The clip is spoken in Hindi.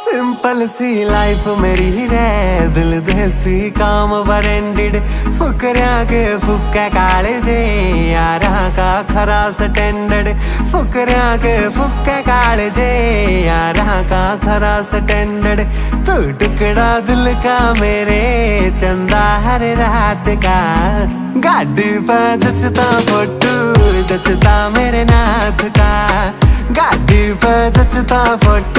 सिंपल सी लाइफ मेरी रे, दिल देसी काम बरेंडेड, फुकरिया के फुक्के काले जे, यारा का खरा स्टैंडर्ड, फुकरिया के फुक्के काले जे, यारा का खरा स्टैंडर्ड। तू टुकड़ा दिल का मेरे, चंदा हर रात का, गाड़ी पे जचता फोटो, जचता मेरे नाथ का, गाड़ी पे जचता फोटो,